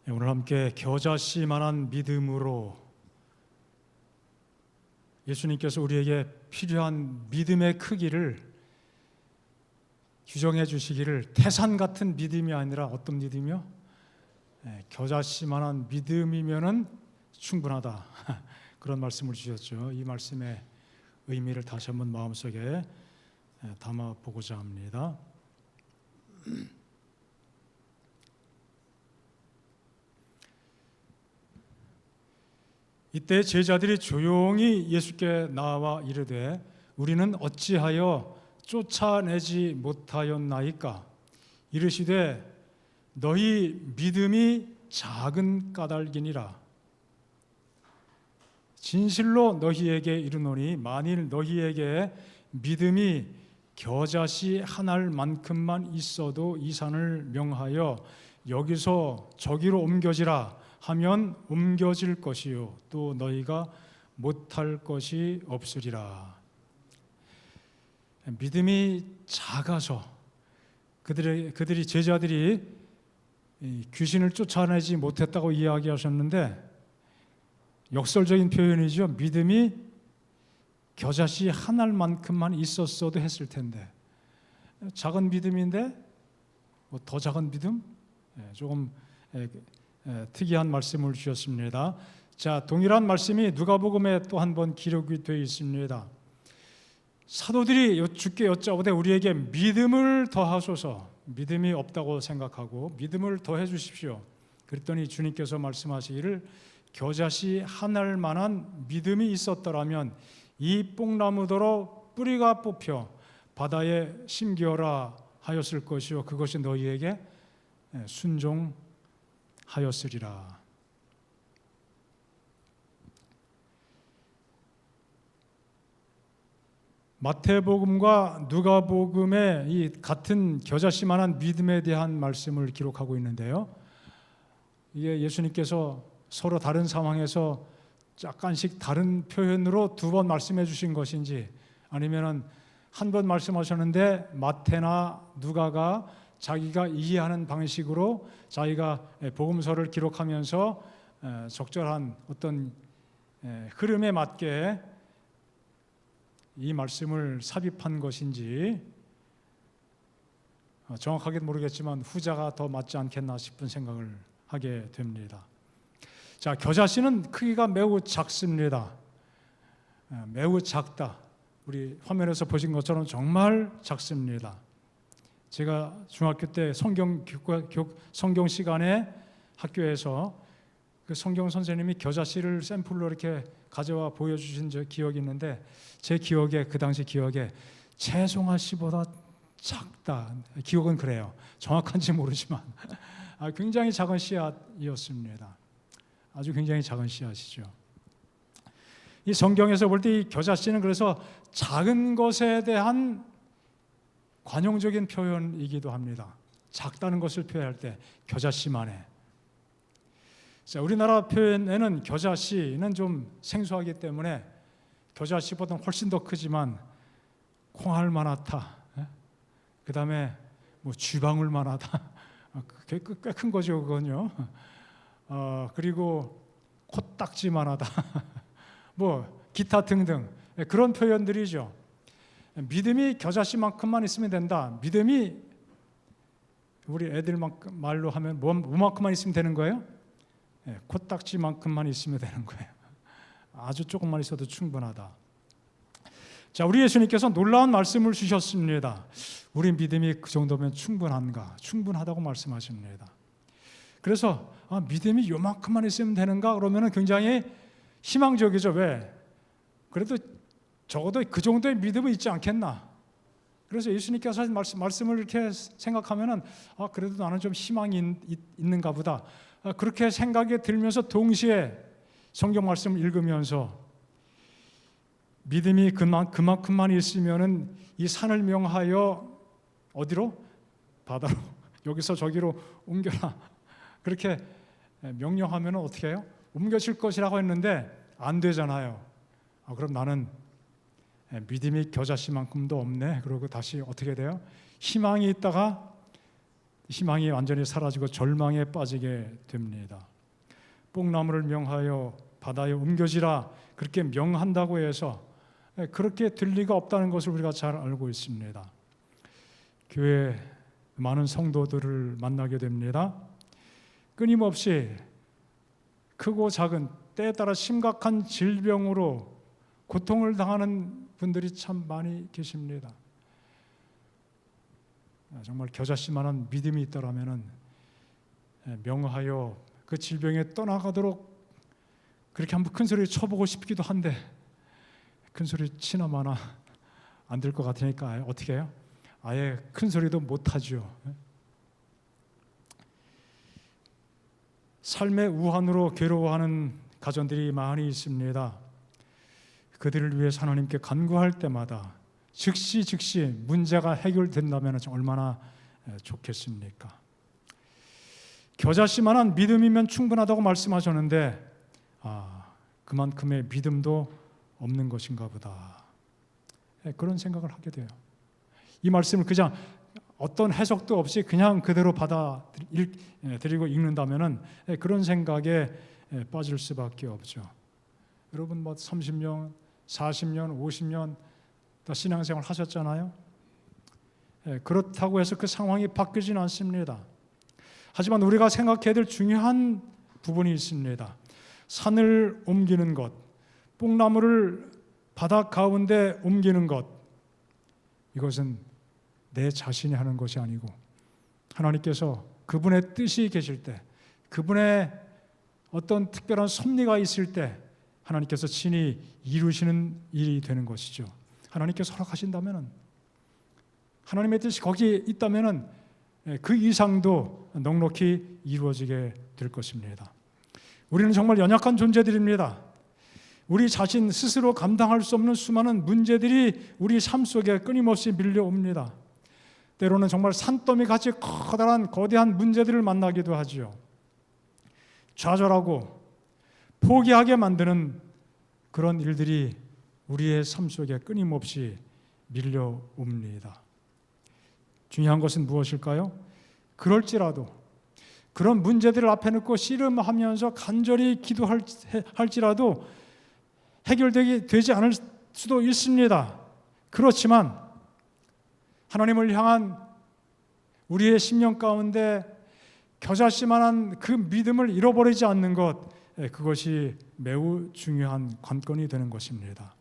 오늘 함께 겨자씨만한 믿음으로 예수님께서 우리에게 필요한 믿음의 크기를 규정해 주시기를, 태산 같은 믿음이 아니라 어떤 믿음이요? 겨자씨만한 믿음이면은 충분하다. 그런 말씀을 주셨죠. 이 말씀의 의미를 다시 한번 마음속에 담아 보고자 합니다. 이때 제자들이 조용히 예수께 나와 이르되 우리는 어찌하여 쫓아내지 못하였나이까? 이르시되 너희 믿음이 작은 까닭이니라. 진실로 너희에게 이르노니 만일 너희에게 믿음이 겨자씨 한 알만큼만 있어도 이 산을 명하여 여기서 저기로 옮겨지라 하면 옮겨질 것이요 또 너희가 못할 것이 없으리라. 믿음이 작아서 그들이 제자들이 귀신을 쫓아내지 못했다고 이야기하셨는데, 역설적인 표현이죠. 믿음이 겨자씨 한 알만큼만 있었어도 했을 텐데, 작은 믿음인데 더 작은 믿음? 조금 특이한 말씀을 주셨습니다. 자, 동일한 말씀이 누가복음에 또 한 번 기록이 되어 있습니다. 사도들이 주께 여짜오되 우리에게 믿음을 더하소서. 믿음이 없다고 생각하고 믿음을 더해 주십시오. 그랬더니 주님께서 말씀하시기를 겨자씨 한 알만한 믿음이 있었더라면 이 뽕나무더러 뿌리가 뽑혀 바다에 심기어라 하였을 것이요 그것이 너희에게 순종하였으리라. 마태복음과 누가복음의 이 같은 겨자씨만한 믿음에 대한 말씀을 기록하고 있는데요, 이게 예수님께서 서로 다른 상황에서 약간씩 다른 표현으로 두 번 말씀해 주신 것인지, 아니면은 한 번 말씀하셨는데 마태나 누가가 자기가 이해하는 방식으로 자기가 복음서를 기록하면서 적절한 어떤 흐름에 맞게 이 말씀을 삽입한 것인지 정확하게 모르겠지만 후자가 더 맞지 않겠나 싶은 생각을 하게 됩니다. 자, 겨자씨는 크기가 매우 작습니다. 매우 작다. 우리 화면에서 보신 것처럼 정말 작습니다. 제가 중학교 때 성경 시간에 학교에서 그 성경 선생님이 겨자씨를 샘플로 이렇게 가져와 보여주신 기억이 있는데, 제 기억에, 그 당시 기억에 채송아씨보다 작다. 기억은 그래요. 정확한지 모르지만 굉장히 작은 씨앗이었습니다. 아주 굉장히 작은 씨앗이죠. 이 성경에서 볼 때 이 겨자씨는 그래서 작은 것에 대한 관용적인 표현이기도 합니다. 작다는 것을 표현할 때 겨자씨만해. 자, 우리나라 표현에는 겨자씨는 좀 생소하기 때문에 겨자씨보다는 훨씬 더 크지만 콩알만하다, 그 다음에 뭐 쥐방울만하다, 꽤 큰 거죠 그건요. 그리고 코딱지만하다 뭐 기타 등등 그런 표현들이죠. 믿음이 겨자씨만큼만 있으면 된다. 믿음이 우리 애들 말로 하면 뭐만큼만 있으면 되는 거예요? 코딱지만큼만 있으면 되는 거예요. 아주 조금만 있어도 충분하다. 자, 우리 예수님께서 놀라운 말씀을 주셨습니다. 우리 믿음이 그 정도면 충분한가? 충분하다고 말씀하십니다. 그래서 믿음이 요만큼만 있으면 되는가? 그러면 굉장히 희망적이죠. 왜? 그래도 적어도 그 정도의 믿음은 있지 않겠나? 그래서 예수님께서 하신 말씀을 이렇게 생각하면은 그래도 나는 좀 희망이 있는가 보다. 그렇게 생각이 들면서 동시에 성경 말씀을 읽으면서 믿음이 그만큼만 있으면은 이 산을 명하여 어디로? 바다로, 여기서 저기로 옮겨라. 그렇게 명령하면 어떻게 해요? 옮겨질 것이라고 했는데 안 되잖아요. 그럼 나는 믿음이 겨자씨만큼도 없네. 그러고 다시 어떻게 돼요? 희망이 있다가 희망이 완전히 사라지고 절망에 빠지게 됩니다. 뽕나무를 명하여 바다에 옮겨지라 그렇게 명한다고 해서 그렇게 될 리가 없다는 것을 우리가 잘 알고 있습니다. 교회 많은 성도들을 만나게 됩니다. 끊임없이 크고 작은 때에 따라 심각한 질병으로 고통을 당하는 분들이 참 많이 계십니다. 정말 겨자씨만한 믿음이 있더라면 명하여 그 질병에 떠나가도록 그렇게 한번 큰 소리 쳐보고 싶기도 한데 큰 소리 치나 마나 안 될 것 같으니까 어떻게 해요? 아예 큰 소리도 못하죠. 삶의 우환으로 괴로워하는 가정들이 많이 있습니다. 그들을 위해서 하나님께 간구할 때마다 즉시 문제가 해결된다면 얼마나 좋겠습니까? 겨자씨만한 믿음이면 충분하다고 말씀하셨는데 그만큼의 믿음도 없는 것인가 보다. 그런 생각을 하게 돼요. 이 말씀을 그냥 어떤 해석도 없이 그냥 그대로 받아들이고 읽는다면 그런 생각에 빠질 수밖에 없죠. 여러분 30년, 40년, 50년 다 신앙생활 하셨잖아요. 그렇다고 해서 그 상황이 바뀌진 않습니다. 하지만 우리가 생각해야 될 중요한 부분이 있습니다. 산을 옮기는 것, 뽕나무를 바다 가운데 옮기는 것, 이것은 내 자신이 하는 것이 아니고 하나님께서 그분의 뜻이 계실 때, 그분의 어떤 특별한 섭리가 있을 때 하나님께서 친히 이루시는 일이 되는 것이죠. 하나님께서 허락하신다면, 하나님의 뜻이 거기에 있다면 그 이상도 넉넉히 이루어지게 될 것입니다. 우리는 정말 연약한 존재들입니다. 우리 자신 스스로 감당할 수 없는 수많은 문제들이 우리 삶 속에 끊임없이 밀려옵니다. 때로는 정말 산더미 같이 커다란 거대한 문제들을 만나기도 하죠. 좌절하고 포기하게 만드는 그런 일들이 우리의 삶 속에 끊임없이 밀려옵니다. 중요한 것은 무엇일까요? 그럴지라도 그런 문제들을 앞에 놓고 씨름하면서 간절히 기도할지라도 해결되지 않을 수도 있습니다. 그렇지만 하나님을 향한 우리의 심령 가운데 겨자씨만한 그 믿음을 잃어버리지 않는 것, 그것이 매우 중요한 관건이 되는 것입니다.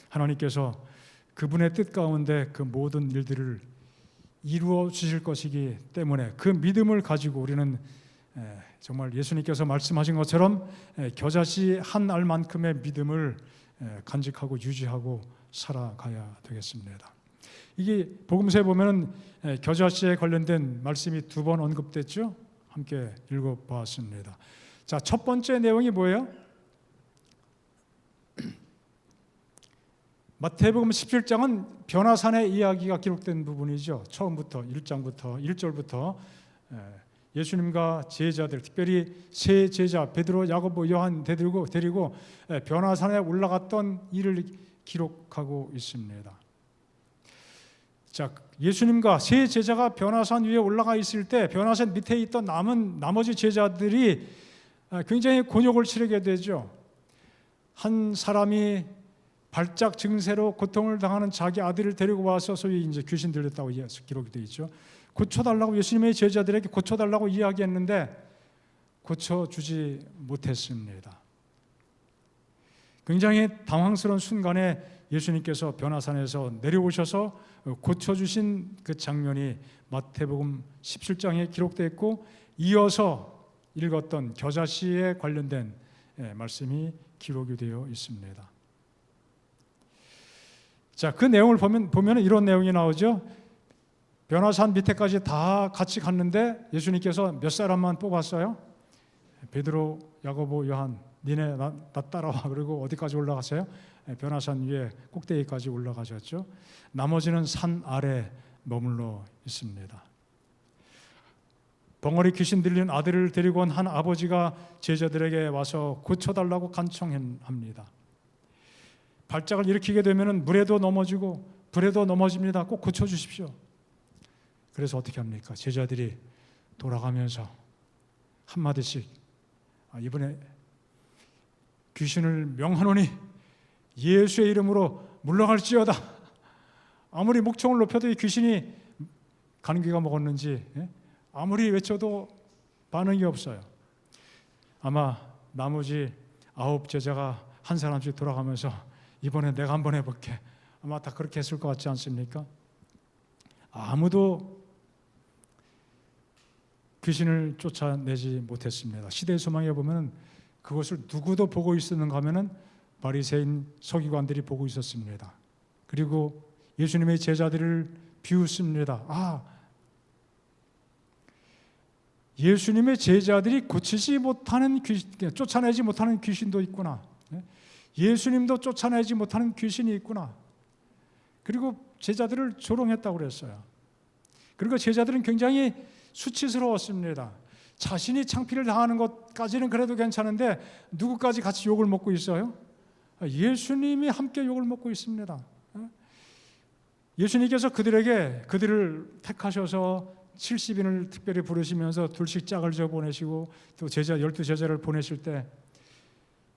하나님께서 그분의 뜻 가운데 그 모든 일들을 이루어 주실 것이기 때문에 그 믿음을 가지고 우리는 정말 예수님께서 말씀하신 것처럼 겨자씨 한 알만큼의 믿음을 간직하고 유지하고 살아가야 되겠습니다. 이게 복음서에 보면은 겨자씨에 관련된 말씀이 2번 언급됐죠. 함께 읽어보았습니다. 자, 첫 번째 내용이 뭐예요? 마태복음 17장은 변화산의 이야기가 기록된 부분이죠. 처음부터 1장부터 1절부터 예수님과 제자들, 특별히 세 제자 베드로, 야고보, 요한 데리고 변화산에 올라갔던 일을 기록하고 있습니다. 자, 예수님과 세 제자가 변화산 위에 올라가 있을 때 변화산 밑에 있던 나머지 제자들이 굉장히 곤욕을 치르게 되죠. 한 사람이 발작 증세로 고통을 당하는 자기 아들을 데리고 와서 소위 이제 귀신 들렸다고 기록이 되어 있죠. 고쳐달라고 예수님의 제자들에게 고쳐달라고 이야기했는데 고쳐주지 못했습니다. 굉장히 당황스러운 순간에 예수님께서 변화산에서 내려오셔서 고쳐주신 그 장면이 마태복음 17장에 기록되어 있고 이어서 읽었던 겨자씨에 관련된 말씀이 기록이 되어 있습니다. 자, 그 내용을 보면 이런 내용이 나오죠. 변화산 밑에까지 다 같이 갔는데 예수님께서 몇 사람만 뽑았어요? 베드로, 야고보, 요한, 니네 나 따라와. 그리고 어디까지 올라갔어요? 변화산 위에 꼭대기까지 올라가셨죠. 나머지는 산 아래 머물러 있습니다. 벙어리 귀신 들린 아들을 데리고 온 한 아버지가 제자들에게 와서 고쳐달라고 간청합니다. 발작을 일으키게 되면 물에도 넘어지고 불에도 넘어집니다. 꼭 고쳐주십시오. 그래서 어떻게 합니까? 제자들이 돌아가면서 한마디씩 이번에 귀신을 명하노니 예수의 이름으로 물러갈지어다. 아무리 목청을 높여도 이 귀신이 가는 귀가 먹었는지 아무리 외쳐도 반응이 없어요. 아마 나머지 9 제자가 한 사람씩 돌아가면서 이번에 내가 한번 해볼게. 아마 다 그렇게 했을 것 같지 않습니까? 아무도 귀신을 쫓아내지 못했습니다. 시대의 소망에 보면 그것을 누구도 보고 있었는가 하면은 바리새인 서기관들이 보고 있었습니다. 그리고 예수님의 제자들을 비웃습니다. 예수님의 제자들이 고치지 못하는 귀신, 쫓아내지 못하는 귀신도 있구나. 예수님도 쫓아내지 못하는 귀신이 있구나. 그리고 제자들을 조롱했다고 그랬어요. 그리고 제자들은 굉장히 수치스러웠습니다. 자신이 창피를 당하는 것까지는 그래도 괜찮은데 누구까지 같이 욕을 먹고 있어요? 예수님이 함께 욕을 먹고 있습니다. 예수님께서 그들을 택하셔서 70인을 특별히 부르시면서 둘씩 짝을 져 보내시고 또 12제자를 보내실 때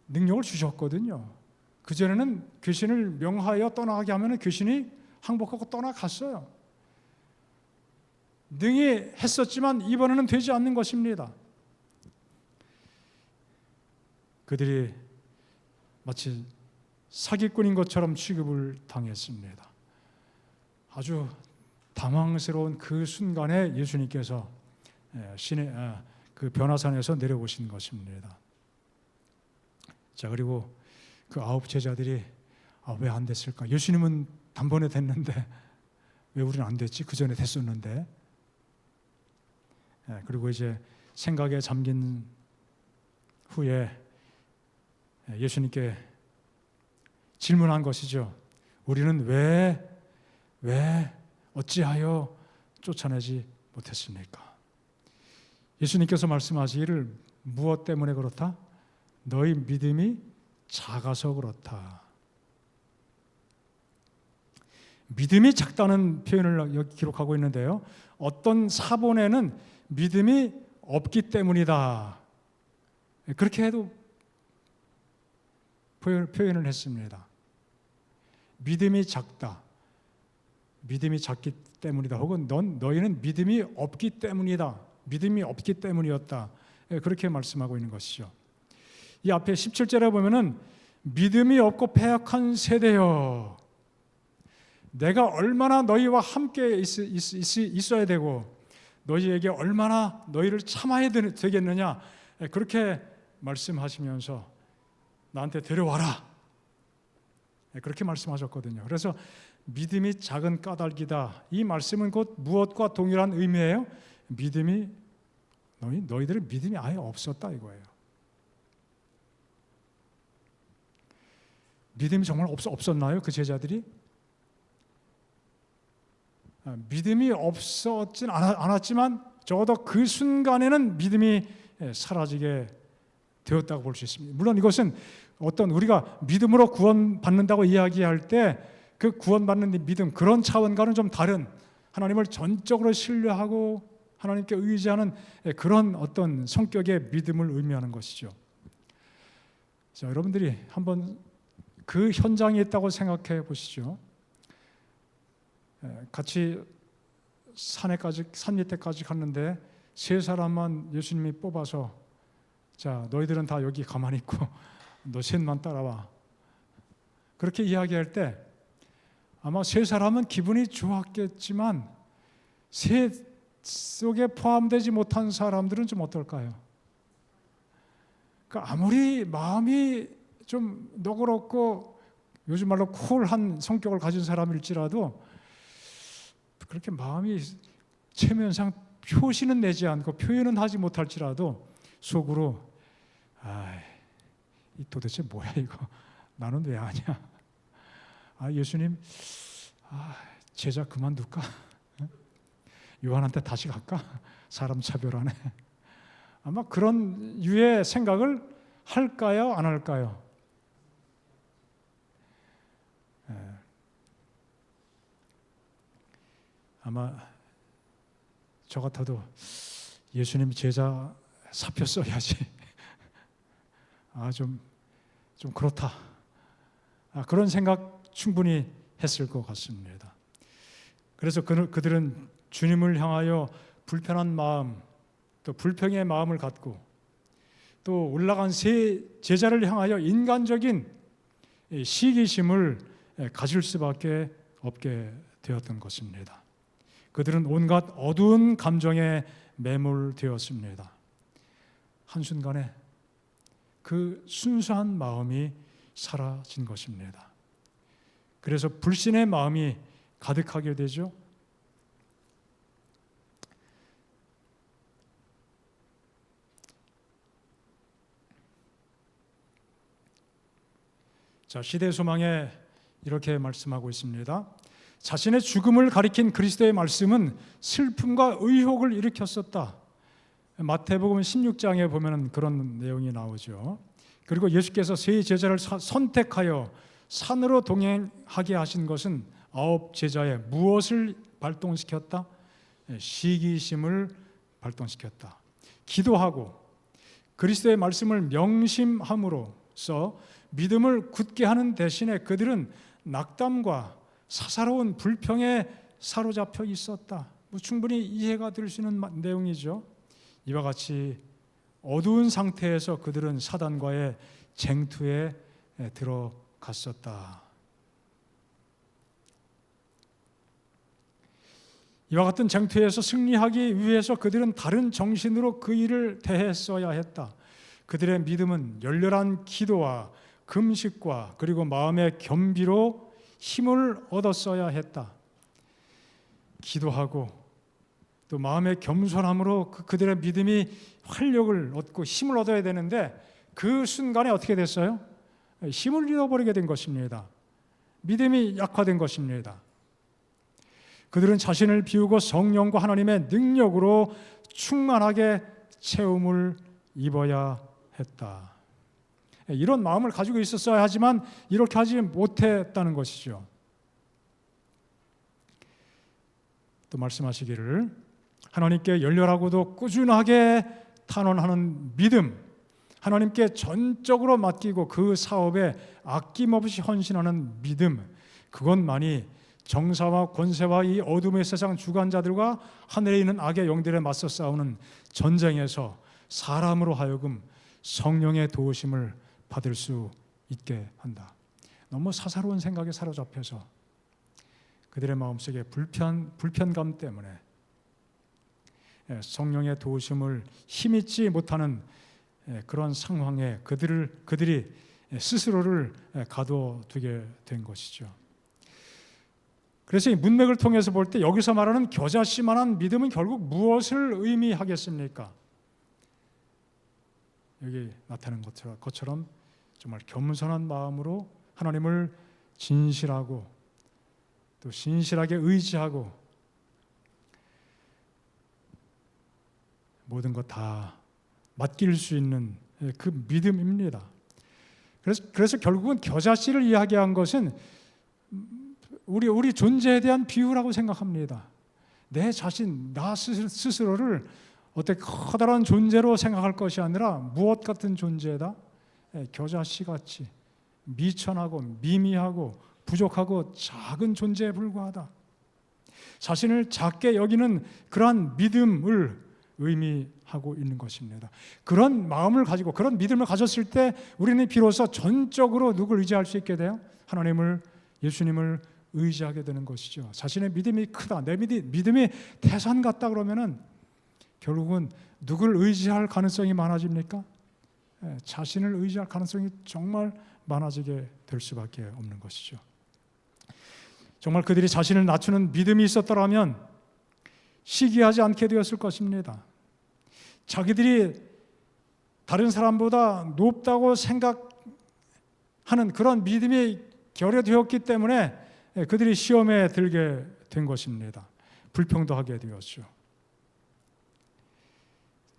능력을 주셨거든요. 그전에는 귀신을 명하여 떠나게 하면 귀신이 항복하고 떠나갔어요. 능히 했었지만 이번에는 되지 않는 것입니다. 그들이 마치 사기꾼인 것처럼 취급을 당했습니다. 아주 당황스러운 그 순간에 예수님께서 신의 그 변화산에서 내려오신 것입니다. 자, 그리고 그 9 제자들이 왜 안 됐을까? 예수님은 단번에 됐는데 왜 우리는 안 됐지? 그 전에 됐었는데. 그리고 이제 생각에 잠긴 후에 예수님께 질문한 것이죠. 우리는 왜 어찌하여 쫓아내지 못했습니까? 예수님께서 말씀하시기를 무엇 때문에 그렇다? 너희 믿음이 작아서 그렇다. 믿음이 작다는 표현을 여기 기록하고 있는데요. 어떤 사본에는 믿음이 없기 때문이다. 그렇게 해도 표현을 했습니다. 믿음이 작다. 믿음이 작기 때문이다. 혹은 너희는 믿음이 없기 때문이다. 믿음이 없기 때문이었다. 그렇게 말씀하고 있는 것이죠. 이 앞에 17절에 보면은 믿음이 없고 패역한 세대여. 내가 얼마나 너희와 함께 있어야 되고 너희에게 얼마나 너희를 참아야 되겠느냐. 그렇게 말씀하시면서 나한테 데려와라. 그렇게 말씀하셨거든요. 그래서 믿음이 작은 까닭이다. 이 말씀은 곧 무엇과 동일한 의미예요? 너희들은 믿음이 아예 없었다 이거예요. 믿음이 정말 없었나요? 그 제자들이? 믿음이 없었진 않았지만 적어도 그 순간에는 믿음이 사라지게 되었다고 볼 수 있습니다. 물론 이것은 어떤 우리가 믿음으로 구원받는다고 이야기할 때 그 구원받는 믿음 그런 차원과는 좀 다른 하나님을 전적으로 신뢰하고 하나님께 의지하는 그런 어떤 성격의 믿음을 의미하는 것이죠. 자, 여러분들이 한번 그 현장에 있다고 생각해 보시죠. 같이 산 밑에까지 갔는데 3사람만 예수님이 뽑아서 자, 너희들은 다 여기 가만히 있고 너 셋만 따라와. 그렇게 이야기할 때 아마 3사람은 기분이 좋았겠지만 셋 속에 포함되지 못한 사람들은 좀 어떨까요? 그러니까 아무리 마음이 좀 너그럽고 요즘 말로 쿨한 성격을 가진 사람일지라도 그렇게 마음이 체면상 표시는 내지 않고 표현은 하지 못할지라도 속으로 이 도대체 뭐야 이거 나는 왜 아냐? 예수님 제자 그만둘까? 요한한테 다시 갈까? 사람 차별하네. 아마 그런 유의 생각을 할까요? 안 할까요? 아마 저 같아도 예수님 제자 사표 써야지. 좀 그렇다. 그런 생각 충분히 했을 것 같습니다. 그래서 그들은 주님을 향하여 불편한 마음, 또 불평의 마음을 갖고 또 올라간 세 제자를 향하여 인간적인 시기심을 가질 수밖에 없게 되었던 것입니다. 그들은 온갖 어두운 감정에 매몰되었습니다. 한순간에 그 순수한 마음이 사라진 것입니다. 그래서 불신의 마음이 가득하게 되죠. 자, 시대소망에 이렇게 말씀하고 있습니다. 자신의 죽음을 가리킨 그리스도의 말씀은 슬픔과 의혹을 일으켰었다. 마태복음 16장에 보면 그런 내용이 나오죠. 그리고 예수께서 세 제자를 선택하여 산으로 동행하게 하신 것은 9 제자의 무엇을 발동시켰다? 시기심을 발동시켰다. 기도하고 그리스도의 말씀을 명심함으로써 믿음을 굳게 하는 대신에 그들은 낙담과 사사로운 불평에 사로잡혀 있었다. 충분히 이해가 될 수 있는 내용이죠. 이와 같이 어두운 상태에서 그들은 사단과의 쟁투에 들어갔었다. 이와 같은 쟁투에서 승리하기 위해서 그들은 다른 정신으로 그 일을 대했어야 했다. 그들의 믿음은 열렬한 기도와 금식과 그리고 마음의 겸비로 힘을 얻었어야 했다. 기도하고 또 마음의 겸손함으로 그들의 믿음이 활력을 얻고 힘을 얻어야 되는데 그 순간에 어떻게 됐어요? 힘을 잃어버리게 된 것입니다. 믿음이 약화된 것입니다. 그들은 자신을 비우고 성령과 하나님의 능력으로 충만하게 채움을 입어야 했다. 이런 마음을 가지고 있었어야 하지만 이렇게 하지 못했다는 것이죠. 또 말씀하시기를 하나님께 열렬하고도 꾸준하게 탄원하는 믿음, 하나님께 전적으로 맡기고 그 사업에 아낌없이 헌신하는 믿음, 그것만이 정사와 권세와 이 어둠의 세상 주관자들과 하늘에 있는 악의 영들에 맞서 싸우는 전쟁에서 사람으로 하여금 성령의 도우심을 받을 수 있게 한다. 너무 사사로운 생각에 사로잡혀서 그들의 마음속에 불편감 때문에 성령의 도우심을 힘있지 못하는 그런 상황에 그들이 스스로를 가둬두게 된 것이죠. 그래서 이 문맥을 통해서 볼 때 여기서 말하는 겨자씨만한 믿음은 결국 무엇을 의미하겠습니까? 여기 나타난 것처럼 정말 겸손한 마음으로 하나님을 진실하고 또 신실하게 의지하고 모든 것 다 맡길 수 있는 그 믿음입니다. 그래서 결국은 겨자씨를 이야기한 것은 우리 존재에 대한 비유라고 생각합니다. 내 자신, 나 스스로를 어떻게 커다란 존재로 생각할 것이 아니라 무엇 같은 존재다? 겨자씨같이 미천하고 미미하고 부족하고 작은 존재에 불과하다. 자신을 작게 여기는 그러한 믿음을 의미하고 있는 것입니다. 그런 마음을 가지고 그런 믿음을 가졌을 때 우리는 비로소 전적으로 누굴 의지할 수 있게 돼요? 하나님을, 예수님을 의지하게 되는 것이죠. 자신의 믿음이 크다, 내 믿음이 태산 같다 그러면은 결국은 누굴 의지할 가능성이 많아집니까? 자신을 의지할 가능성이 정말 많아지게 될 수밖에 없는 것이죠. 정말 그들이 자신을 낮추는 믿음이 있었더라면 시기하지 않게 되었을 것입니다. 자기들이 다른 사람보다 높다고 생각하는 그런 믿음이 결여되었기 때문에 그들이 시험에 들게 된 것입니다. 불평도 하게 되었죠.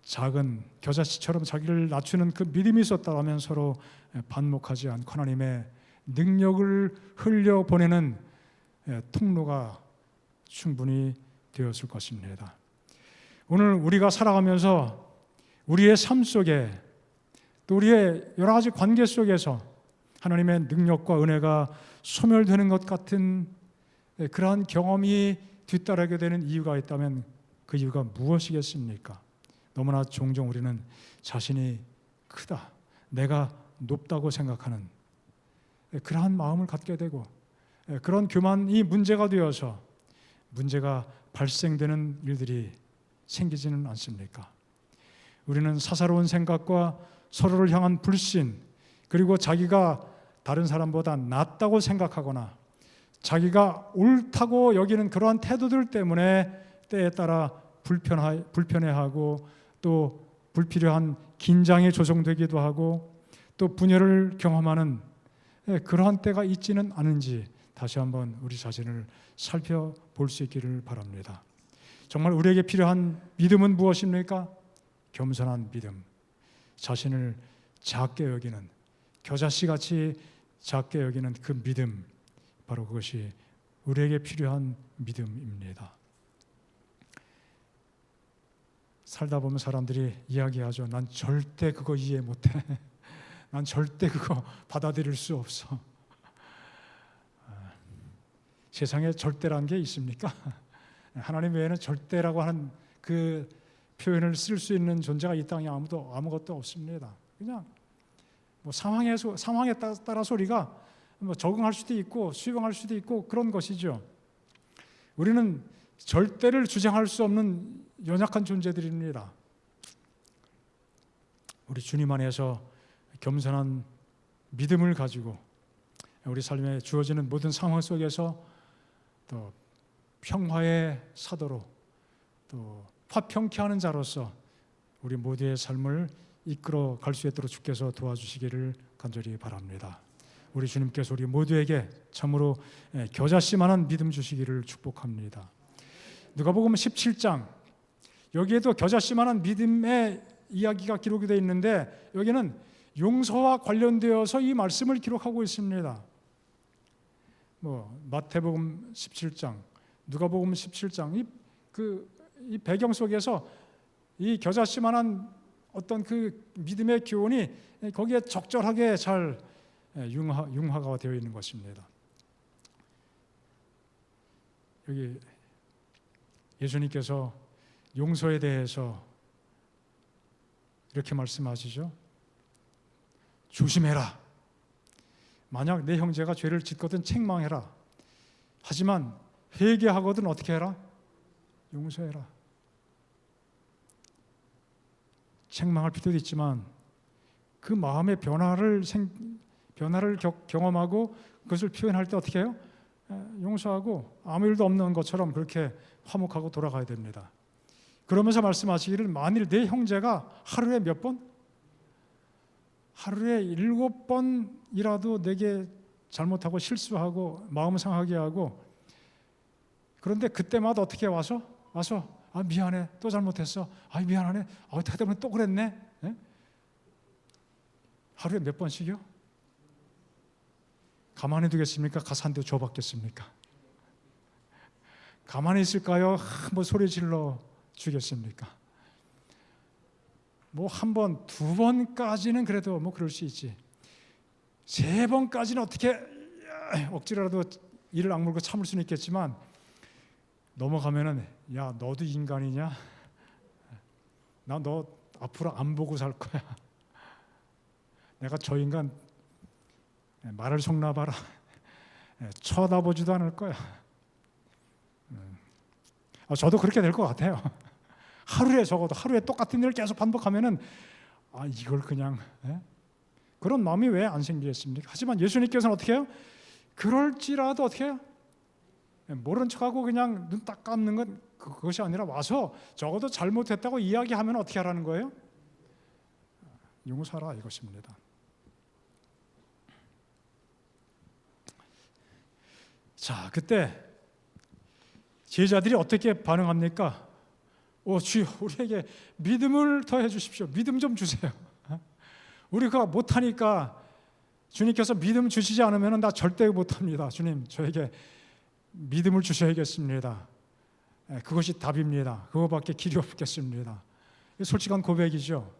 작은 겨자씨처럼 자기를 낮추는 그 믿음이 있었다면 서로 반목하지 않고 하나님의 능력을 흘려보내는 통로가 충분히 되었을 것입니다. 오늘 우리가 살아가면서 우리의 삶 속에 또 우리의 여러 가지 관계 속에서 하나님의 능력과 은혜가 소멸되는 것 같은 그러한 경험이 뒤따르게 되는 이유가 있다면 그 이유가 무엇이겠습니까? 너무나 종종 우리는 자신이 크다, 내가 높다고 생각하는 그러한 마음을 갖게 되고 그런 교만이 문제가 되어서 문제가 발생되는 일들이 생기지는 않습니까? 우리는 사사로운 생각과 서로를 향한 불신, 그리고 자기가 다른 사람보다 낫다고 생각하거나 자기가 옳다고 여기는 그러한 태도들 때문에 때에 따라 불편해하고 또 불필요한 긴장이 조성되기도 하고 또 분열을 경험하는 그러한 때가 있지는 않은지 다시 한번 우리 자신을 살펴볼 수 있기를 바랍니다. 정말 우리에게 필요한 믿음은 무엇입니까? 겸손한 믿음, 자신을 작게 여기는, 겨자씨같이 작게 여기는 그 믿음, 바로 그것이 우리에게 필요한 믿음입니다. 살다 보면 사람들이 이야기하죠. 난 절대 그거 이해 못해. 난 절대 그거 받아들일 수 없어. 세상에 절대라는 게 있습니까? 하나님 외에는 절대라고 하는 그 표현을 쓸 수 있는 존재가 이 땅에 아무것도 없습니다. 그냥 뭐 상황에 따라서 우리가 뭐 적응할 수도 있고 수용할 수도 있고 그런 것이죠. 우리는 절대를 주장할 수 없는 연약한 존재들입니다. 우리 주님 안에서 겸손한 믿음을 가지고 우리 삶에 주어지는 모든 상황 속에서 또 평화의 사도로 또 화평케 하는 자로서 우리 모두의 삶을 이끌어 갈 수 있도록 주께서 도와주시기를 간절히 바랍니다. 우리 주님께서 우리 모두에게 참으로 겨자씨만한 믿음 주시기를 축복합니다. 누가복음 17장, 여기에도 겨자씨만한 믿음의 이야기가 기록이 되어 있는데 여기는 용서와 관련되어서 이 말씀을 기록하고 있습니다. 마태복음 17장, 누가복음 17장, 이 배경 속에서 이 겨자씨만한 어떤 그 믿음의 교훈이 거기에 적절하게 잘 융화가 되어 있는 것입니다. 여기 예수님께서 용서에 대해서 이렇게 말씀하시죠. 조심해라. 만약 내 형제가 죄를 짓거든 책망해라. 하지만 회개하거든 어떻게 해라? 용서해라. 책망할 필요도 있지만 그 마음의 변화를 경험하고 그것을 표현할 때 어떻게 해요? 용서하고 아무 일도 없는 것처럼 그렇게 화목하고 돌아가야 됩니다. 그러면서 말씀하시기를 만일 내 형제가 하루에 몇 번? 하루에 7번이라도 내게 잘못하고 실수하고 마음 상하게 하고 그런데 그때마다 어떻게 와서 미안해 또 잘못했어 미안하네 어떻게 때문에 또 그랬네 하루에 몇 번씩이요? 가만히 두겠습니까? 가서 한 대 줘받겠습니까? 가만히 있을까요? 뭐 소리 질러 주겠습니까? 뭐 한 번, 두 번까지는 그래도 뭐 그럴 수 있지. 3번까지는 어떻게 억지로라도 이를 악물고 참을 수는 있겠지만 넘어가면은 야 너도 인간이냐? 나 너 앞으로 안 보고 살 거야. 내가 저 인간 말을 속나봐라. 쳐다보지도 않을 거야. 저도 그렇게 될 것 같아요. 적어도 하루에 똑같은 일을 계속 반복하면은 이걸 그냥 그런 마음이 왜 안 생기겠습니까? 하지만 예수님께서는 어떻게 해요? 그럴지라도 어떻게 해요? 모른 척하고 그냥 눈 딱 감는 건 그것이 아니라 와서 적어도 잘못했다고 이야기하면 어떻게 하라는 거예요? 용서하라 이것입니다. 자, 그때 제자들이 어떻게 반응합니까? 주여 우리에게 믿음을 더해 주십시오. 믿음 좀 주세요. 우리가 못하니까 주님께서 믿음 주시지 않으면 나 절대 못합니다. 주님 저에게 믿음을 주셔야겠습니다. 그것이 답입니다. 그거밖에 길이 없겠습니다. 솔직한 고백이죠.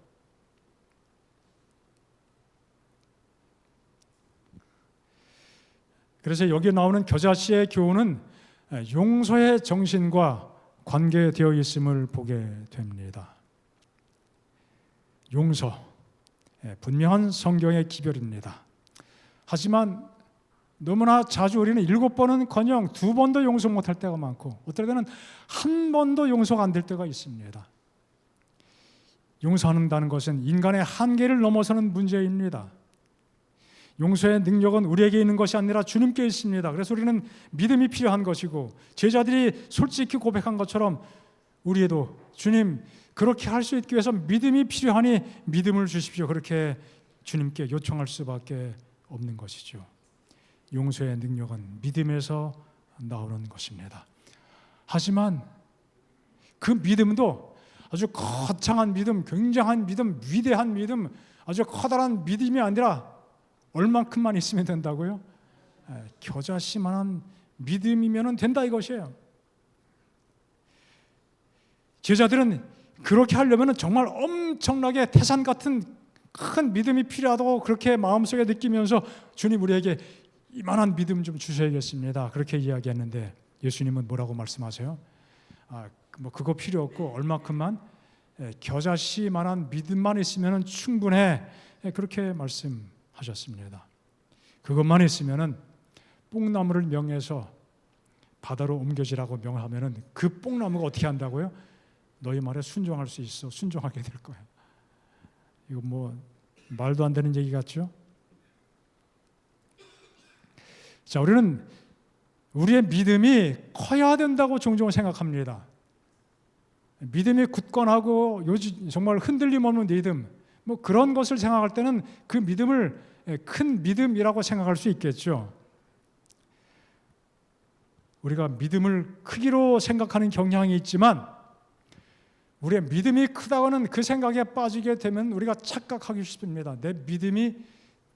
그래서 여기 나오는 겨자씨의 교훈은 용서의 정신과 관계되어 있음을 보게 됩니다. 용서, 분명한 성경의 기별입니다. 하지만 너무나 자주 우리는 7번은커녕 2번도 용서 못할 때가 많고, 어떨 때는 한 번도 용서가 안 될 때가 있습니다. 용서한다는 것은 인간의 한계를 넘어서는 문제입니다. 용서의 능력은 우리에게 있는 것이 아니라 주님께 있습니다. 그래서 우리는 믿음이 필요한 것이고, 제자들이 솔직히 고백한 것처럼 우리에도 주님, 그렇게 할 수 있기 위해서 믿음이 필요하니 믿음을 주십시오, 그렇게 주님께 요청할 수밖에 없는 것이죠. 용서의 능력은 믿음에서 나오는 것입니다. 하지만 그 믿음도 아주 거창한 믿음, 굉장한 믿음, 위대한 믿음, 아주 커다란 믿음이 아니라 얼만큼만 있으면 된다고요? 겨자씨만한 믿음이면 된다 이것이에요. 제자들은 그렇게 하려면 정말 엄청나게 태산 같은 큰 믿음이 필요하다고 그렇게 마음속에 느끼면서 주님, 우리에게 이만한 믿음 좀 주셔야겠습니다, 그렇게 이야기했는데 예수님은 뭐라고 말씀하세요? 뭐 그거 필요 없고 얼마큼만, 겨자씨만한 믿음만 있으면 충분해, 그렇게 말씀하셨습니다. 그것만 있으면 뽕나무를 명해서 바다로 옮겨지라고 명하면 그 뽕나무가 어떻게 한다고요? 너희 말에 순종할 수 있어, 순종하게 될 거야. 이거 뭐 말도 안 되는 얘기 같죠? 자, 우리는 우리의 믿음이 커야 된다고 종종 생각합니다. 믿음이 굳건하고 요즘 정말 흔들림 없는 믿음, 뭐 그런 것을 생각할 때는 그 믿음을 큰 믿음이라고 생각할 수 있겠죠. 우리가 믿음을 크기로 생각하는 경향이 있지만, 우리의 믿음이 크다고는 그 생각에 빠지게 되면 우리가 착각하기 쉽습니다. 내 믿음이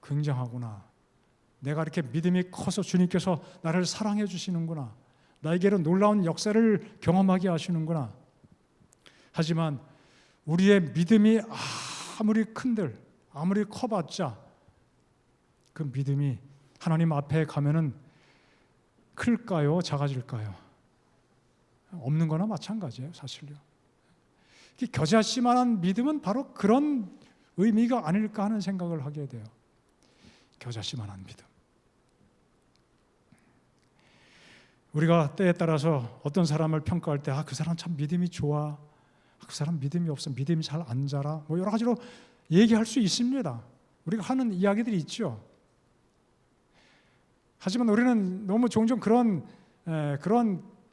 굉장하구나, 내가 이렇게 믿음이 커서 주님께서 나를 사랑해 주시는구나, 나에게는 놀라운 역사를 경험하게 하시는구나. 하지만 우리의 믿음이 아무리 큰들, 아무리 커봤자 그 믿음이 하나님 앞에 가면은 클까요? 작아질까요? 없는 거나 마찬가지예요, 사실요. 겨자씨만한 믿음은 바로 그런 의미가 아닐까 하는 생각을 하게 돼요. 겨자씨만한 믿음. 우리가 때에 따라서 어떤 사람을 평가할 때, 그 사람 참 믿음이 좋아, 그 사람 믿음이 없어, 믿음이 잘 안 자라, 뭐 여러 가지로 얘기할 수 있습니다. 우리가 하는 이야기들이 있죠. 하지만 우리는 너무 종종 그런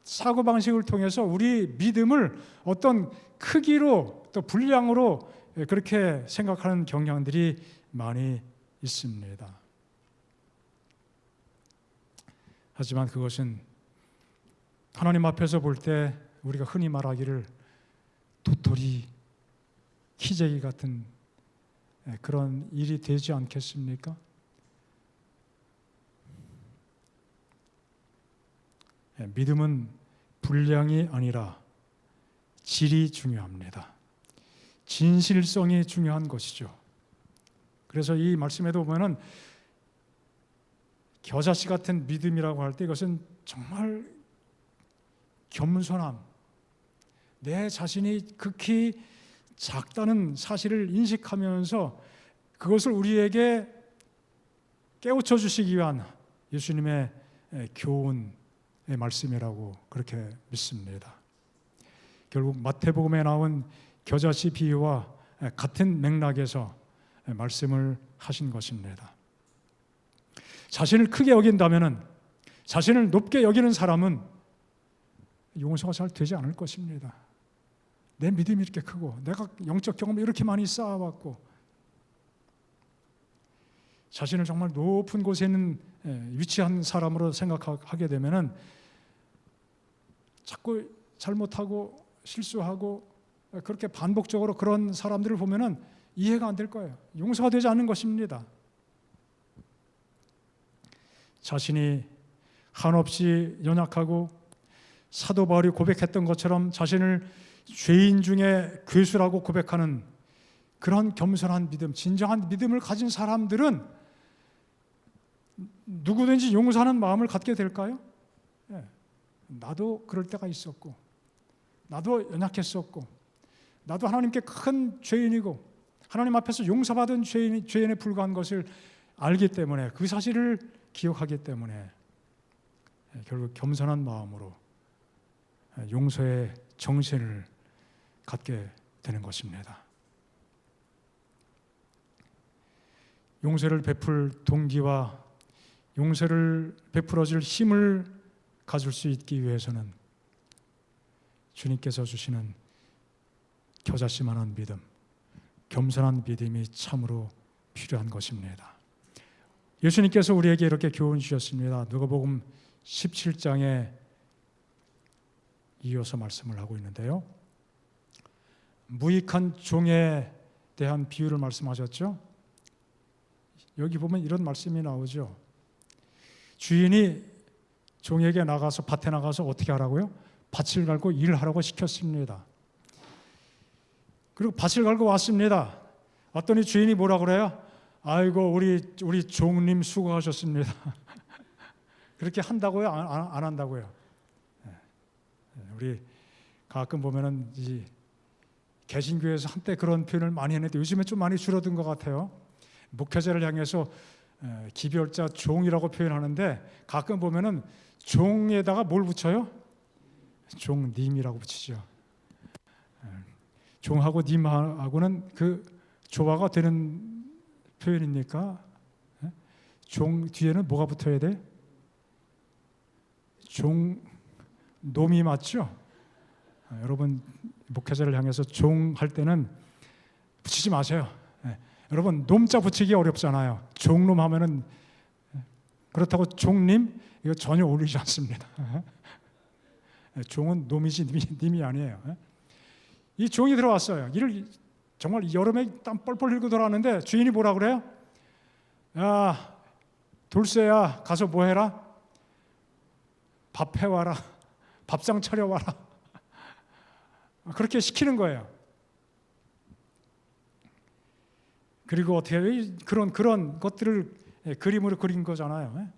사고방식을 통해서 우리 믿음을 어떤 크기로 또 분량으로 그렇게 생각하는 경향들이 많이 있습니다. 하지만 그것은 하나님 앞에서 볼 때 우리가 흔히 말하기를 도토리 키재기 같은 그런 일이 되지 않겠습니까? 믿음은 분량이 아니라 질이 중요합니다. 진실성이 중요한 것이죠. 그래서 이 말씀에도 보면은 겨자씨 같은 믿음이라고 할 때 이것은 정말 겸손함, 내 자신이 극히 작다는 사실을 인식하면서 그것을 우리에게 깨우쳐 주시기 위한 예수님의 교훈의 말씀이라고 그렇게 믿습니다. 결국 마태복음에 나온 겨자씨 비유와 같은 맥락에서 말씀을 하신 것입니다. 자신을 크게 여긴다면은, 자신을 높게 여기는 사람은 용서가 잘 되지 않을 것입니다. 내 믿음이 이렇게 크고 내가 영적 경험이 이렇게 많이 쌓아왔고, 자신을 정말 높은 곳에 있는 위치한 사람으로 생각하게 되면은 자꾸 잘못하고 실수하고 그렇게 반복적으로 그런 사람들을 보면은 이해가 안 될 거예요. 용서가 되지 않는 것입니다. 자신이 한없이 연약하고 사도 바울이 고백했던 것처럼 자신을 죄인 중에 괴수라고 고백하는 그런 겸손한 믿음, 진정한 믿음을 가진 사람들은 누구든지 용서하는 마음을 갖게 될까요? 예. 나도 그럴 때가 있었고, 나도 연약했었고, 나도 하나님께 큰 죄인이고 하나님 앞에서 용서받은 죄인에 불과한 것을 알기 때문에, 그 사실을 기억하기 때문에 결국 겸손한 마음으로 용서의 정신을 갖게 되는 것입니다. 용서를 베풀 동기와 용서를 베풀어줄 힘을 가질 수 있기 위해서는 주님께서 주시는 겨자씨만한 믿음, 겸손한 믿음이 참으로 필요한 것입니다. 예수님께서 우리에게 이렇게 교훈 주셨습니다. 누가복음 17장에 이어서 말씀을 하고 있는데요. 무익한 종에 대한 비유를 말씀하셨죠. 여기 보면 이런 말씀이 나오죠. 주인이 종에게 나가서 밭에 나가서 어떻게 하라고요? 밭을 갈고 일하라고 시켰습니다. 그리고 밭을 갈고 왔습니다. 왔더니 주인이 뭐라 그래요? 아이고 우리 종님 수고하셨습니다. 그렇게 한다고요? 안 한다고요? 우리 가끔 보면은 이 개신교에서 한때 그런 표현을 많이 했는데 요즘에 좀 많이 줄어든 것 같아요. 목회자를 향해서 기별자 종이라고 표현하는데 가끔 보면은 종에다가 뭘 붙여요? 종님이라고 붙이죠. 종하고 님하고는 그 조화가 되는 표현입니까? 종 뒤에는 뭐가 붙어야 돼? 종 놈이 맞죠? 여러분 목회자를 향해서 종 할 때는 붙이지 마세요. 여러분 놈자 붙이기 어렵잖아요. 종놈 하면은 그렇다고 종님 이거 전혀 어울리지 않습니다. 종은 놈이지 님이 아니에요. 이 종이 들어왔어요. 일을 정말 여름에 땀 뻘뻘 흘리고 돌아왔는데 주인이 뭐라 그래요? 야 돌쇠야 가서 뭐 해라? 밥 해와라. 밥상 차려와라. 그렇게 시키는 거예요. 그리고 어떻게 그런 것들을 그림으로 그린 거잖아요.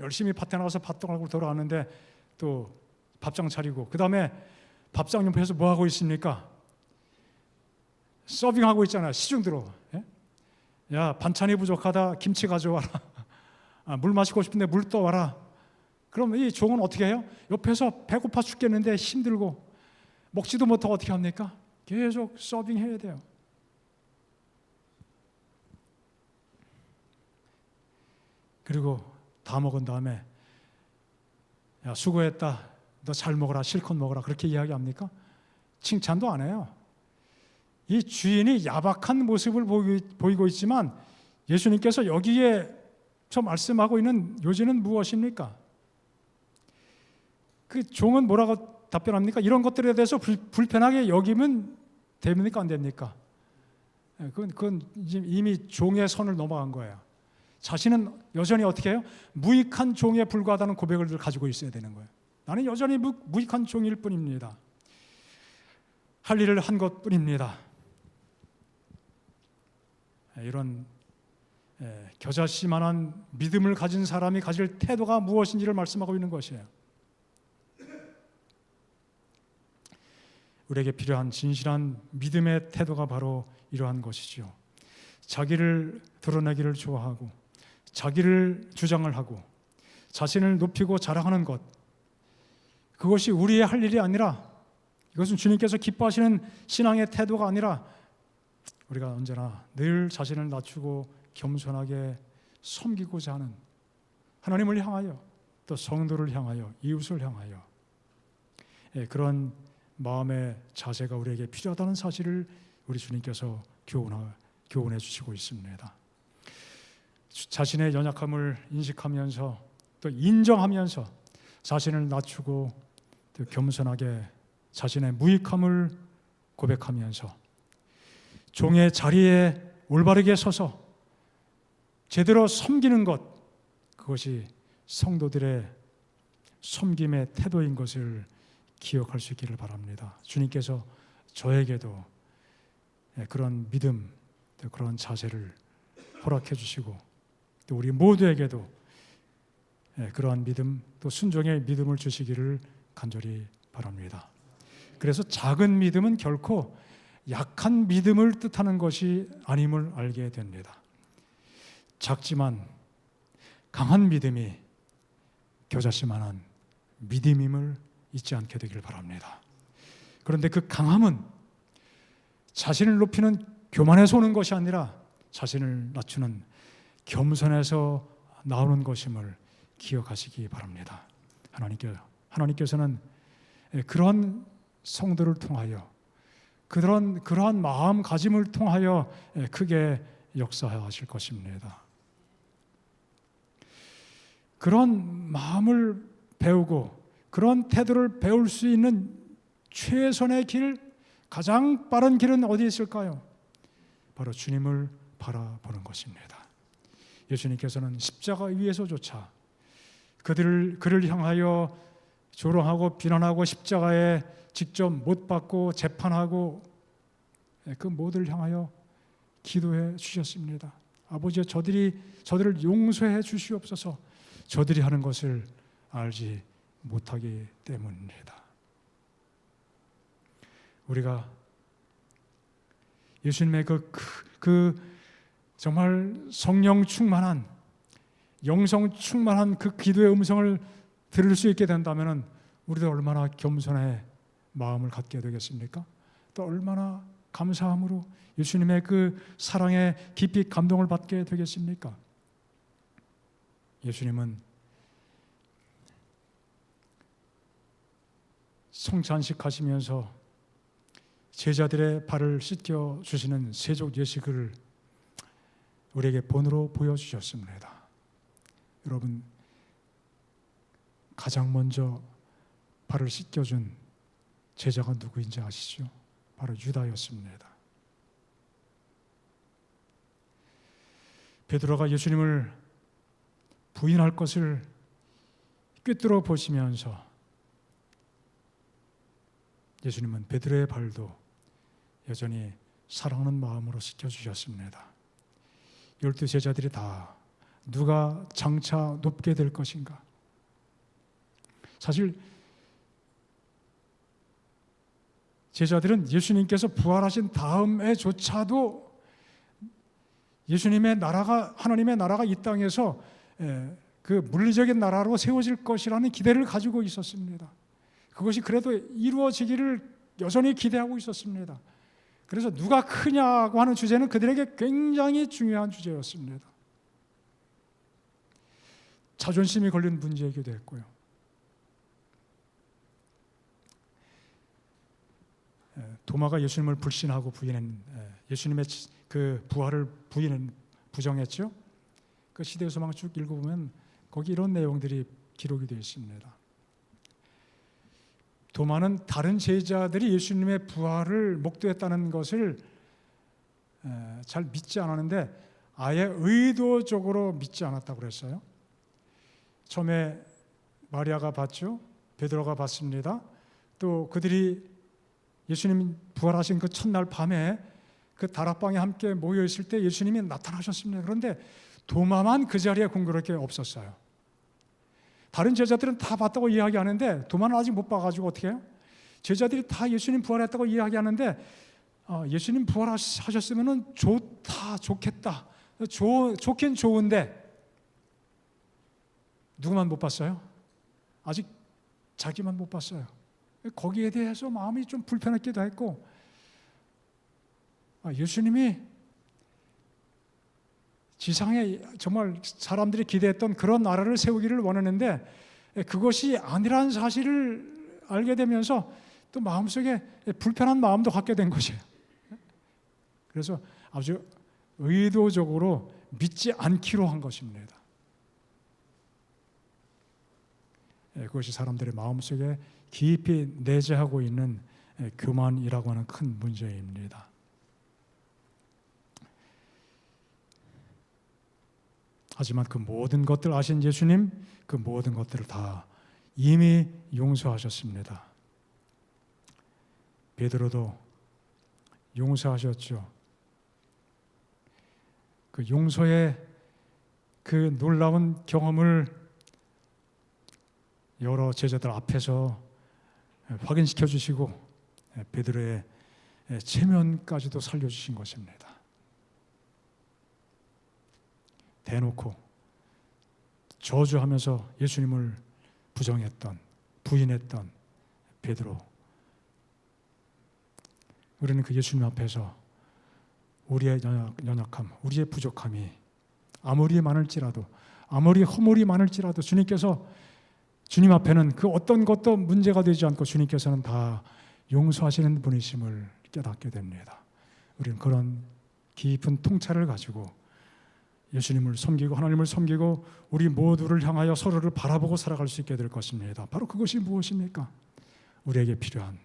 열심히 밭에 나가서 밭도 갈고 돌아왔는데 또 밥상 차리고 그 다음에 밥상 옆에서 뭐 하고 있습니까? 서빙하고 있잖아요. 시중 들어. 야 반찬이 부족하다. 김치 가져와라. 물 마시고 싶은데 물 떠와라. 그럼 이 종은 어떻게 해요? 옆에서 배고파 죽겠는데 힘들고 먹지도 못하고 어떻게 합니까? 계속 서빙해야 돼요. 그리고 다 먹은 다음에 야 수고했다. 너 잘 먹어라. 실컷 먹어라. 그렇게 이야기합니까? 칭찬도 안 해요. 이 주인이 야박한 모습을 보이고 있지만 예수님께서 여기에 저 말씀하고 있는 요지는 무엇입니까? 그 종은 뭐라고 답변합니까? 이런 것들에 대해서 불편하게 여기면 됩니까? 안 됩니까? 그건 이미 종의 선을 넘어간 거예요. 자신은 여전히 어떻게 해요? 무익한 종에 불과하다는 고백을 가지고 있어야 되는 거예요. 나는 여전히 무익한 종일 뿐입니다. 할 일을 한 것뿐입니다. 이런 겨자씨만한 믿음을 가진 사람이 가질 태도가 무엇인지를 말씀하고 있는 것이에요. 우리에게 필요한 진실한 믿음의 태도가 바로 이러한 것이죠. 자기를 드러내기를 좋아하고 자기를 주장을 하고 자신을 높이고 자랑하는 것, 그것이 우리의 할 일이 아니라, 이것은 주님께서 기뻐하시는 신앙의 태도가 아니라 우리가 언제나 늘 자신을 낮추고 겸손하게 섬기고자 하는 하나님을 향하여 또 성도를 향하여 이웃을 향하여 그런 마음의 자세가 우리에게 필요하다는 사실을 우리 주님께서 교훈해 주시고 있습니다. 자신의 연약함을 인식하면서 또 인정하면서 자신을 낮추고 또 겸손하게 자신의 무익함을 고백하면서 종의 자리에 올바르게 서서 제대로 섬기는 것, 그것이 성도들의 섬김의 태도인 것을 기억할 수 있기를 바랍니다. 주님께서 저에게도 그런 믿음, 그런 자세를 허락해 주시고 또 우리 모두에게도 그러한 믿음, 또 순종의 믿음을 주시기를 간절히 바랍니다. 그래서 작은 믿음은 결코 약한 믿음을 뜻하는 것이 아님을 알게 됩니다. 작지만 강한 믿음이 겨자씨만한 믿음임을 잊지 않게 되길 바랍니다. 그런데 그 강함은 자신을 높이는 교만에서 오는 것이 아니라 자신을 낮추는 겸손에서 나오는 것임을 기억하시기 바랍니다. 하나님께서는 그런 성도를 통하여 그러한 마음가짐을 통하여 크게 역사하실 것입니다. 그런 마음을 배우고 그런 태도를 배울 수 있는 최선의 길, 가장 빠른 길은 어디에 있을까요? 바로 주님을 바라보는 것입니다. 예수님께서는 십자가 위에서조차 그를 향하여 조롱하고 비난하고 십자가에 직접 못 박고 재판하고 그 모두를 향하여 기도해 주셨습니다. 아버지, 저들을 용서해 주시옵소서. 저들이 하는 것을 알지 못하기 때문입니다. 우리가 예수님의 그 정말 성령 충만한, 영성 충만한 그 기도의 음성을 들을 수 있게 된다면 우리도 얼마나 겸손의 마음을 갖게 되겠습니까? 또 얼마나 감사함으로 예수님의 그 사랑에 깊이 감동을 받게 되겠습니까? 예수님은 성찬식 하시면서 제자들의 발을 씻겨 주시는 세족 예식을 우리에게 본으로 보여주셨습니다. 여러분, 가장 먼저 발을 씻겨준 제자가 누구인지 아시죠? 바로 유다였습니다. 베드로가 예수님을 부인할 것을 꿰뚫어 보시면서 예수님은 베드로의 발도 여전히 사랑하는 마음으로 씻겨주셨습니다. 12 제자들이 다 누가 장차 높게 될 것인가? 사실 제자들은 예수님께서 부활하신 다음에조차도 예수님의 나라가, 하나님의 나라가 이 땅에서 그 물리적인 나라로 세워질 것이라는 기대를 가지고 있었습니다. 그것이 그래도 이루어지기를 여전히 기대하고 있었습니다. 그래서 누가 크냐고 하는 주제는 그들에게 굉장히 중요한 주제였습니다. 자존심이 걸린 문제이기도 했고요. 도마가 예수님을 불신하고 예수님의 그 부활을 부정했죠. 그 시대의 소망을 쭉 읽어보면 거기 이런 내용들이 기록이 되어 있습니다. 도마는 다른 제자들이 예수님의 부활을 목도했다는 것을 잘 믿지 않았는데 아예 의도적으로 믿지 않았다고 그랬어요. 처음에 마리아가 봤죠. 베드로가 봤습니다. 또 그들이 예수님 부활하신 그 첫날 밤에 그 다락방에 함께 모여 있을 때 예수님이 나타나셨습니다. 그런데 도마만 그 자리에 공교롭게 없었어요. 다른 제자들은 다 봤다고 이야기하는데 도마는 아직 못 봐가지고 어떻게 해요? 제자들이 다 예수님 부활했다고 이야기하는데 예수님 부활하셨으면 좋다, 좋겠다, 좋긴 좋은데 누구만 못 봤어요? 아직 자기만 못 봤어요. 거기에 대해서 마음이 좀 불편했기도 했고 예수님이 지상에 정말 사람들이 기대했던 그런 나라를 세우기를 원했는데 그것이 아니라는 사실을 알게 되면서 또 마음속에 불편한 마음도 갖게 된 것이에요. 그래서 아주 의도적으로 믿지 않기로 한 것입니다. 그것이 사람들의 마음속에 깊이 내재하고 있는 교만이라고 하는 큰 문제입니다. 하지만 그 모든 것들 아신 예수님, 그 모든 것들을 다 이미 용서하셨습니다. 베드로도 용서하셨죠. 그 용서의 그 놀라운 경험을 여러 제자들 앞에서 확인시켜 주시고 베드로의 체면까지도 살려주신 것입니다. 대놓고 저주하면서 예수님을 부정했던, 부인했던 베드로, 우리는 그 예수님 앞에서 우리의 연약함, 우리의 부족함이 아무리 많을지라도, 아무리 허물이 많을지라도 주님께서, 주님 앞에는 그 어떤 것도 문제가 되지 않고 주님께서는 다 용서하시는 분이심을 깨닫게 됩니다. 우리는 그런 깊은 통찰을 가지고 예수님을 섬기고 하나님을 섬기고 우리 모두를 향하여 서로를 바라보고 살아갈 수 있게 될 것입니다. 바로 그것이 무엇입니까? 우리에게 필요한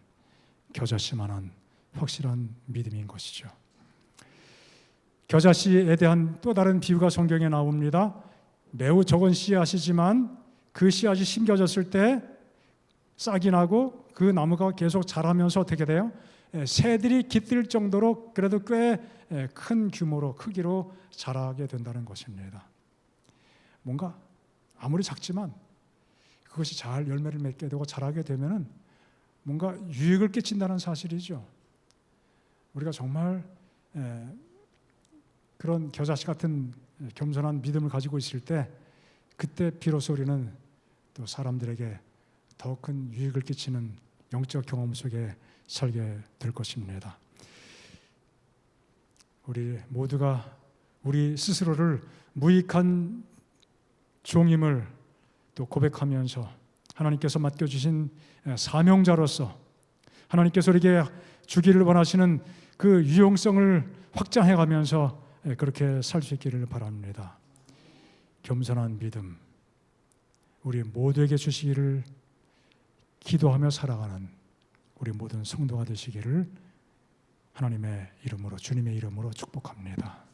겨자씨만한 확실한 믿음인 것이죠. 겨자씨에 대한 또 다른 비유가 성경에 나옵니다. 매우 적은 씨앗이지만 그 씨앗이 심겨졌을 때 싹이 나고 그 나무가 계속 자라면서 어떻게 돼요? 새들이 깃들 정도로 그래도 꽤 큰 규모로, 크기로 자라게 된다는 것입니다. 뭔가 아무리 작지만 그것이 잘 열매를 맺게 되고 자라게 되면은 뭔가 유익을 끼친다는 사실이죠. 우리가 정말 그런 겨자씨 같은 겸손한 믿음을 가지고 있을 때 그때 비로소 우리는 또 사람들에게 더 큰 유익을 끼치는 영적 경험 속에 살게 될 것입니다. 우리 모두가 우리 스스로를 무익한 종임을 또 고백하면서 하나님께서 맡겨주신 사명자로서 하나님께서 우리에게 주기를 원하시는 그 유용성을 확장해가면서 그렇게 살 수 있기를 바랍니다. 겸손한 믿음 우리 모두에게 주시기를 기도하며 살아가는 우리 모든 성도가 되시기를 하나님의 이름으로, 주님의 이름으로 축복합니다.